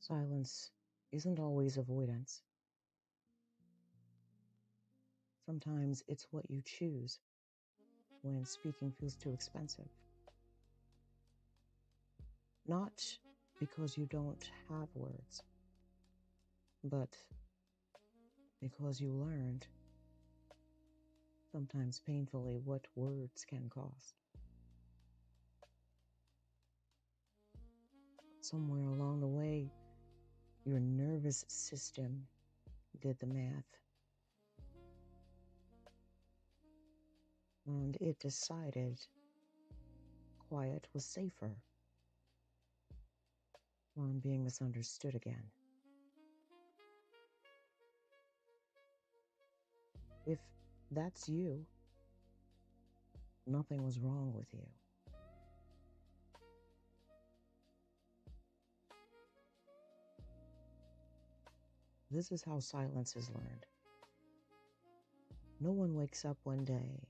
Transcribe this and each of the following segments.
Silence isn't always avoidance. Sometimes it's what you choose when speaking feels too expensive. Not because you don't have words, but because you learned, sometimes painfully, what words can cost. Somewhere along the way, your nervous system did the math, and it decided quiet was safer than being misunderstood again. If that's you, nothing was wrong with you. This is how silence is learned. No one wakes up one day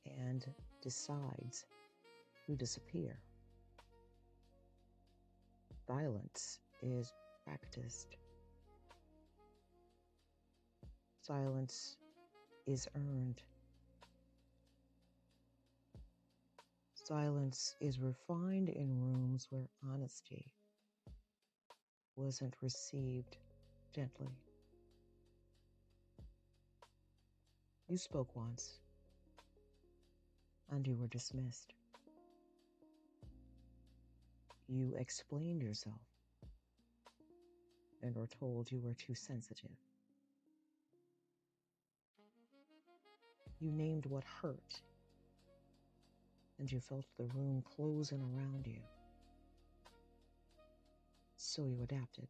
and decides to disappear. Silence is practiced. Silence is earned. Silence is refined in rooms where honesty wasn't received gently. You spoke once, and you were dismissed. You explained yourself and were told you were too sensitive. You named what hurt, and you felt the room closing around you. So you adapted.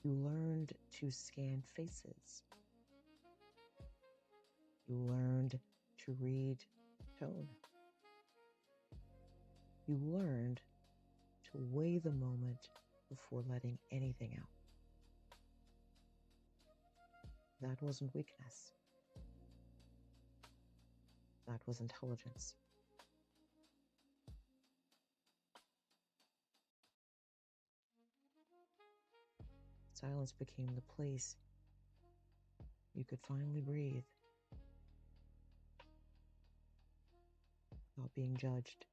You learned to scan faces. You learned to read tone. You learned to weigh the moment before letting anything out. That wasn't weakness. That was intelligence. Silence became the place you could finally breathe without being judged,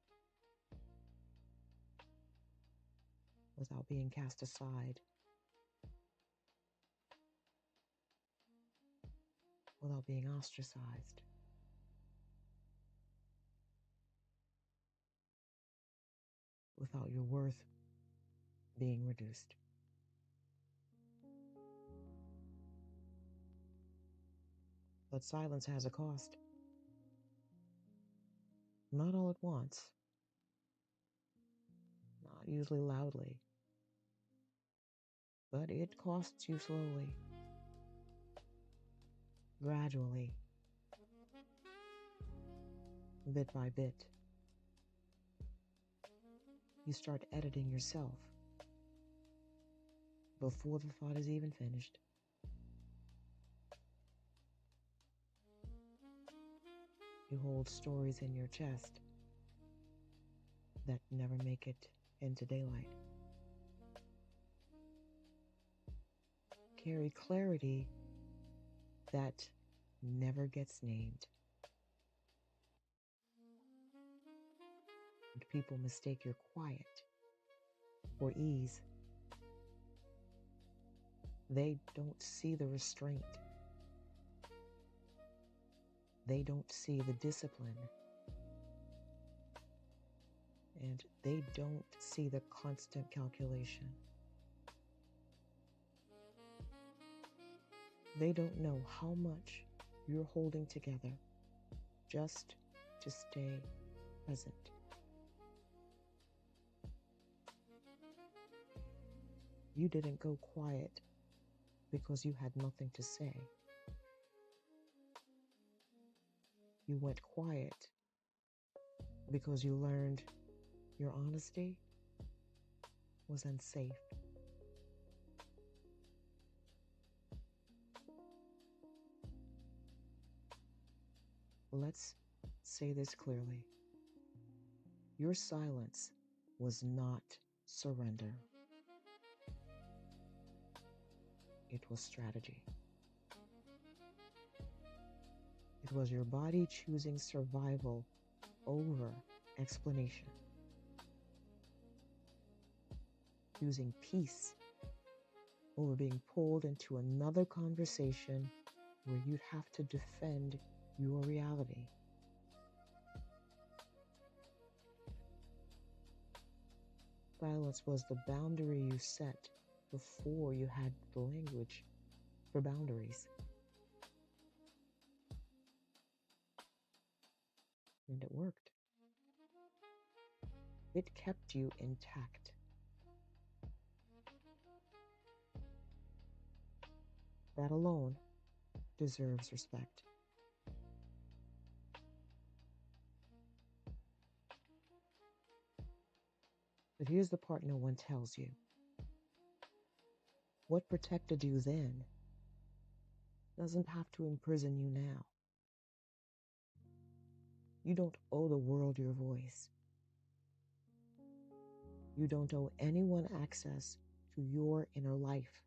without being cast aside, without being ostracized. Without your worth being reduced. But silence has a cost. Not all at once, not usually loudly, but it costs you slowly, gradually, bit by bit. You start editing yourself before the thought is even finished. You hold stories in your chest that never make it into daylight. Carry clarity that never gets named. And people mistake your quiet for ease. They don't see the restraint. They don't see the discipline. And they don't see the constant calculation. They don't know how much you're holding together just to stay present. You didn't go quiet because you had nothing to say. You went quiet because you learned your honesty was unsafe. Let's say this clearly. Your silence was not surrender. It was strategy. It was your body choosing survival over explanation, choosing peace over being pulled into another conversation where you'd have to defend your reality. Silence was the boundary you set before you had the language for boundaries. And it worked. It kept you intact. That alone deserves respect. But here's the part no one tells you. What protected you then doesn't have to imprison you now. You don't owe the world your voice. You don't owe anyone access to your inner life.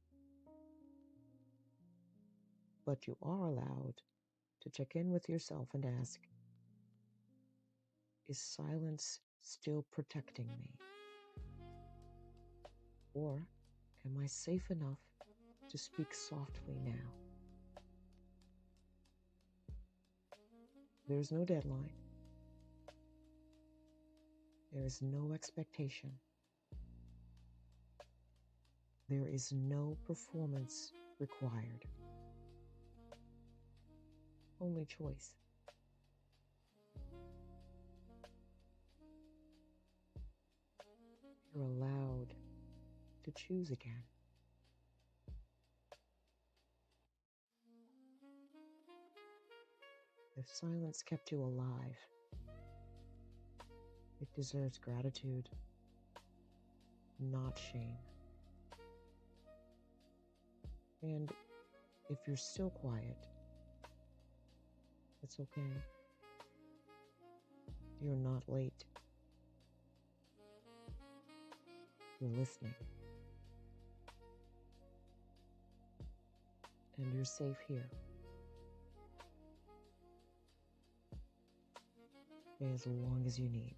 But you are allowed to check in with yourself and ask, is silence still protecting me? Or am I safe enough to speak softly now? There's no deadline. There is no expectation. There is no performance required. Only choice. You're allowed to choose again. If silence kept you alive, it deserves gratitude, not shame. And if you're still quiet, it's okay. You're not late. You're listening. And you're safe here. Stay as long as you need.